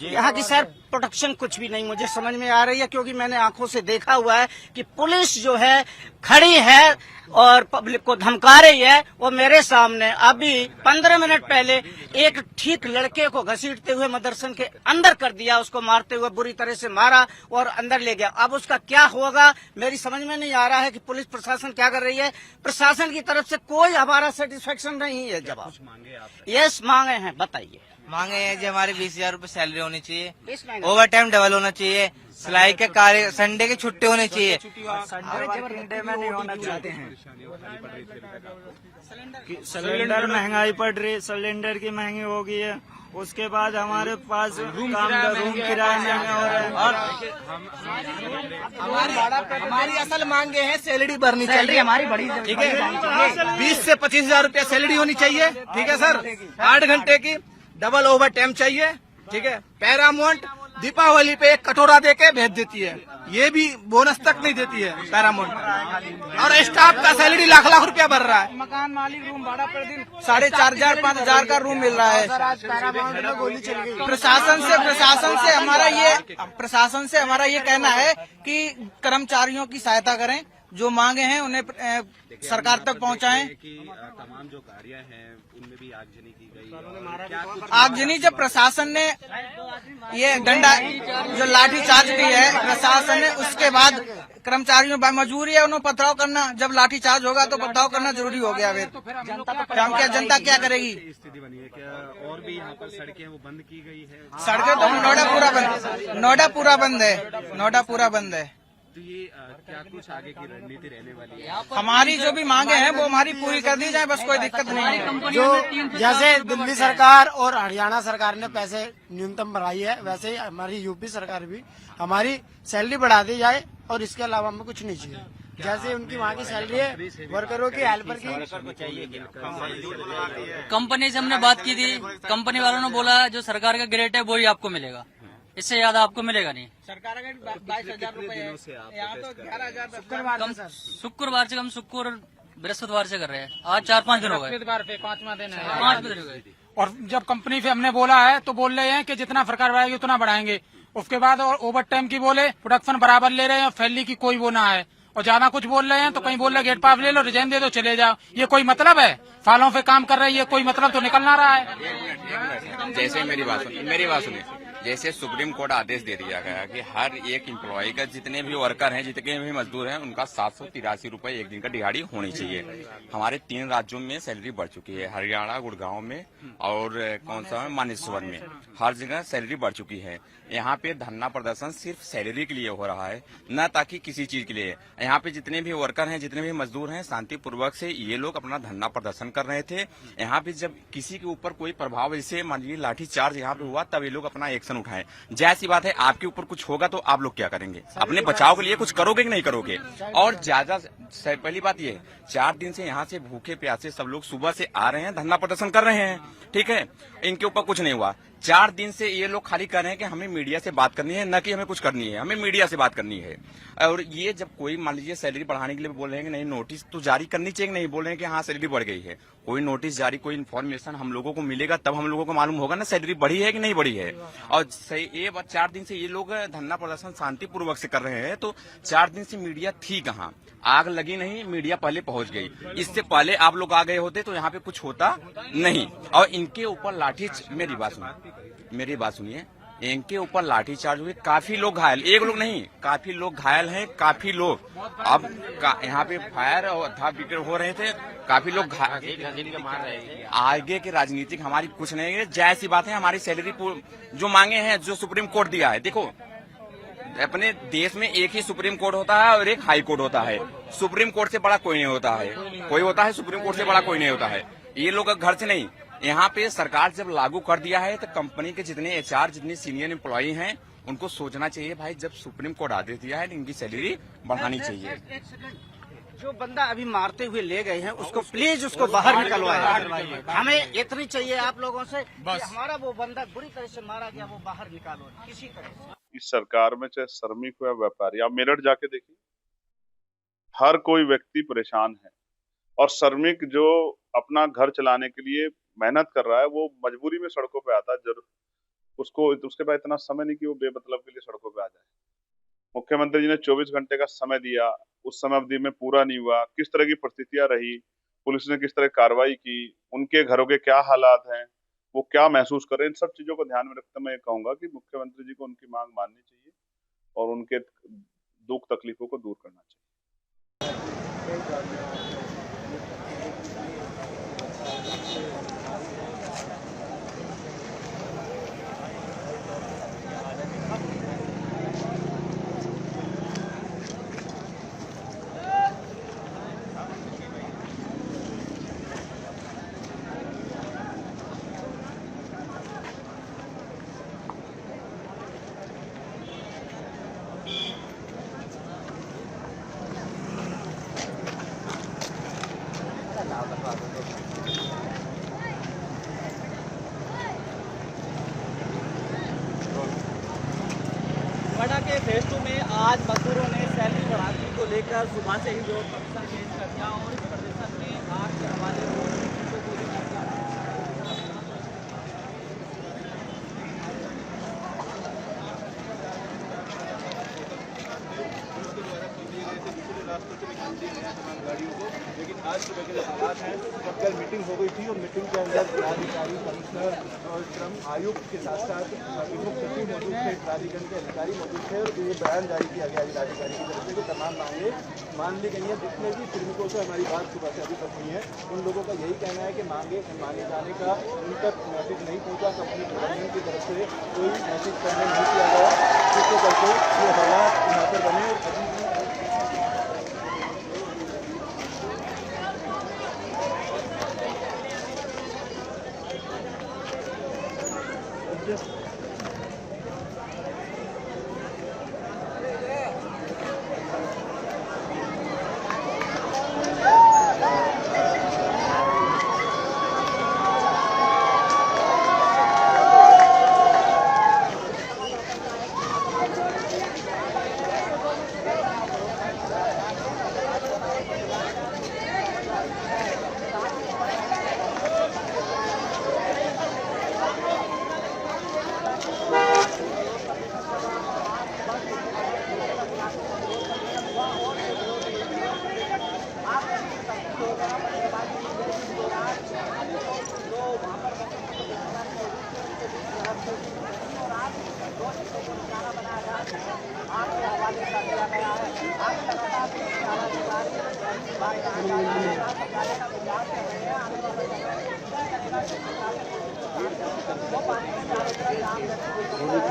यहाँ की sir protection कुछ भी नहीं मुझे समझ में आ रही है, क्योंकि मैंने आंखों से देखा हुआ है कि पुलिस जो है खड़ी है और पब्लिक को धमका रही है। वो मेरे सामने अभी 15 मिनट पहले एक ठीक लड़के को घसीटते हुए मदरसन के अंदर कर दिया, उसको मारते हुए बुरी तरह से मारा और अंदर ले गया। अब उसका क्या होगा मेरी समझ में नहीं आ रहा है कि पुलिस प्रशासन क्या कर रही है। प्रशासन की तरफ से कोई हमारा सेटिस्फेक्शन नहीं है। जवाब यस मांगे हैं, बताइए। मांगे हैं जी, हमारे 20,000 रूपए सैलरी होनी चाहिए, 20 महीने ओवर टाइम डबल होना चाहिए, सिलाई के कार्य संडे की छुट्टी होनी चाहिए। संडे में नहीं होना चाहते हैं। सिलेंडर महंगाई पड़ रही, सिलेंडर की महंगी हो गई है। उसके बाद हमारे पास रूम किराया नहीं हो रहा है। और हमारी असल मांगे हैं सैलरी बढ़नी चाहिए हमारी बड़ी, ठीक है। 20 से 25,000 रूपया सैलरी होनी चाहिए, ठीक है सर। 8 घंटे की डबल ओवर टाइम चाहिए, ठीक है। पैरामाउंट दीपावली पे एक कटोरा देके भेज देती है, ये भी बोनस तक नहीं देती है पैरामाउंट। और स्टाफ का सैलरी लाख लाख रुपया भर रहा है। मकान मालिक रूम भाड़ा पर दिन 4,500 5,000 का रूम मिल रहा है। प्रशासन से हमारा ये कहना है कि कर्मचारियों की सहायता करें, जो मांगे हैं उन्हें सरकार तक पहुंचाएं। तमाम जो कार्य हैं उनमें भी आगजनी की गई। आगजनी जब प्रशासन ने ये डंडा जो लाठी चार्ज की है प्रशासन ने, उसके बाद कर्मचारियों मजबूरी है उन्हें पथराव करना। जब लाठी चार्ज होगा तो पथराव करना जरूरी हो गया। फिर जनता क्या करेगी? स्थिति बनी है क्या? और भी यहाँ पर सड़कें वो बंद की गई है। सड़कें तो नोएडा पूरा बंद है। तो ये क्या कुछ आगे की रणनीति रहने वाली है? हमारी जो भी मांगे हैं वो हमारी पूरी कर दी जाए, बस कोई दिक्कत नहीं है। जो जैसे दिल्ली सरकार और हरियाणा सरकार ने पैसे न्यूनतम बढ़ाई है, वैसे ही हमारी यूपी सरकार भी हमारी सैलरी बढ़ा दी जाए और इसके अलावा हमें कुछ नहीं चाहिए। जैसे उनकी वहाँ की सैलरी है, वर्करों की, हेल्पर की। कंपनी से हमने बात की थी, कंपनी वालों ने बोला जो सरकार का ग्रेड है वही आपको मिलेगा, इससे ज्यादा आपको मिलेगा नहीं। सरकार का 22,000 रूपए है, यहाँ तो 11,000। शुक्रवार से हम शुक्र बृहस्पतिवार से कर रहे हैं। आज 4-5 दिन हो गए, 5वां दिन है। 5 दिन हो गए। और जब कंपनी से हमने बोला है तो बोल रहे हैं कि जितना सरकार बढ़ाएगी उतना बढ़ाएंगे। उसके बाद और ओवर टाइम की बोले, प्रोडक्शन बराबर ले रहे हैं, फैली की कोई वो ना है। और ज्यादा कुछ बोल रहे हैं तो कहीं बोल रहे गेट पास ले लो, रिजाइन दे दो, चले जाओ। ये कोई मतलब है? सालों से काम कर रहे हैं, ये कोई मतलब तो निकल ना रहा है। जैसे मेरी बात सुनिए, जैसे सुप्रीम कोर्ट आदेश दे दिया गया कि हर एक एम्प्लॉय का, जितने भी वर्कर हैं, जितने भी मजदूर हैं, उनका 783 रूपये एक दिन का दिहाड़ी होनी चाहिए। हमारे 3 राज्यों में सैलरी बढ़ चुकी है, हरियाणा, गुड़गांव में और कौन सा है, मानेसर में। हर जगह सैलरी बढ़ चुकी है। यहाँ पे धरना प्रदर्शन सिर्फ सैलरी के लिए हो रहा है, न ताकि किसी चीज के लिए। यहाँ पे जितने भी वर्कर हैं, जितने भी मजदूर हैं, शांतिपूर्वक से ये लोग अपना धरना प्रदर्शन कर रहे थे। यहाँ पे जब किसी के ऊपर कोई प्रभाव, जैसे मान लीजिए लाठी चार्ज यहाँ पे हुआ, तब ये लोग अपना एक्शन उठाए। जैसी बात है, आपके ऊपर कुछ होगा तो आप लोग क्या करेंगे? अपने बचाव के लिए कुछ करोगे कि नहीं करोगे? और ज्यादा पहली बात ये, 4 दिन से यहाँ से भूखे प्यासे सब लोग सुबह से आ रहे हैं, धरना प्रदर्शन कर रहे हैं, ठीक है। इनके ऊपर कुछ नहीं हुआ। 4 दिन से ये लोग खाली कर रहे हैं कि हमें मीडिया से बात करनी है, न कि हमें कुछ करनी है, हमें मीडिया से बात करनी है। और ये जब कोई मान लीजिए सैलरी बढ़ाने के लिए बोल रहे हैं कि नहीं, नोटिस तो जारी करनी चाहिए, नहीं बोल रहे हैं कि हाँ सैलरी बढ़ गई है। कोई नोटिस जारी, कोई इन्फॉर्मेशन हम लोगों को मिलेगा, तब हम लोगों को मालूम होगा ना सैलरी बढ़ी है कि नहीं बढ़ी है। और सही ये बात, 4 दिन से ये लोग धरना प्रदर्शन शांतिपूर्वक से कर रहे हैं, तो 4 दिन से मीडिया थी कहाँ? आग लगी नहीं, मीडिया पहले पहुंच गई। इससे पहले आप लोग आ गए होते तो यहाँ पे कुछ होता नहीं। और इनके ऊपर लाठी, मेरी बात सुनिए, इनके ऊपर लाठी चार्ज हुए, काफी लोग घायल, एक लोग नहीं, काफी लोग घायल हैं, काफी लोग। अब यहाँ पे फायर और था बिक्र हो रहे थे, काफी लोग आगे के राजनीतिक हमारी कुछ नहीं है। जैसी बात है, हमारी सैलरी जो मांगे हैं, जो सुप्रीम कोर्ट दिया है, देखो अपने देश में एक ही सुप्रीम कोर्ट होता है और एक हाई कोर्ट होता है। सुप्रीम कोर्ट से बड़ा कोई नहीं होता है, कोई होता है सुप्रीम कोर्ट से बड़ा कोई नहीं होता है। ये लोग घर से नहीं, यहाँ पे सरकार जब लागू कर दिया है तो कंपनी के जितने एचआर, जितने सीनियर एम्प्लॉई हैं, उनको सोचना चाहिए भाई, जब सुप्रीम कोर्ट आदेश दिया है इनकी सैलरी बढ़ानी चाहिए। जो बंदा अभी मारते हुए ले गए हैं उसको प्लीज उसको बाहर निकलवाइए। हमें इतनी चाहिए आप लोगों से कि हमारा वो बंदा बुरी तरह से मारा गया, वो बाहर निकालो किसी तरह से। इस सरकार में चाहे श्रमिक हो या व्यापारी, आप मेरठ जाके देखिए, हर कोई व्यक्ति परेशान है। और श्रमिक जो अपना घर चलाने के लिए मेहनत कर रहा है, वो मजबूरी में सड़कों पे आता है। जरूर उसके पास इतना समय नहीं कि वो बेमतलब के लिए सड़कों पे आ जाए। मुख्यमंत्री जी ने 24 घंटे का समय दिया, उस समय अवधि में पूरा नहीं हुआ। किस तरह की परिस्थितियां रही, पुलिस ने किस तरह कार्रवाई की, उनके घरों के क्या हालात हैं, वो क्या महसूस करें, इन सब चीजों को ध्यान में रखते मैं ये कहूंगा कि मुख्यमंत्री जी को उनकी मांग माननी चाहिए और उनके दुख तकलीफों को दूर करना चाहिए। नोएडा के फेज 2 में आज मजदूरों ने सैलरी बढ़ाने को लेकर सुबह से ही जो प्रदर्शन तेज कर दिया और इस प्रदर्शन में आग के हवाले को गोली मार दिया। गाड़ियों को, लेकिन आज सुबह के जो हालात हैं, कल मीटिंग हो गई थी और मीटिंग के अंदर जिलाधिकारी, कमिश्नर और श्रम आयुक्त के साथ साथ प्रमुख सचिव मौजूद थे, प्राधिकरण के अधिकारी मौजूद थे और ये बयान जारी किया गया जिलाधिकारी की तरफ से कि तमाम मांगे मान ली गई हैं। जितने भी श्रमिकों से हमारी बात सुबह से अभी तक हुई है, उन लोगों का यही कहना है कि मांगे माने जाने का उन तक मैसेज नहीं पहुँचा, कंपनी प्रबंधन की तरफ से कोई मैसेज करने नहीं किया गया, जिसके चलते ये हालात यहाँ पर बने। वो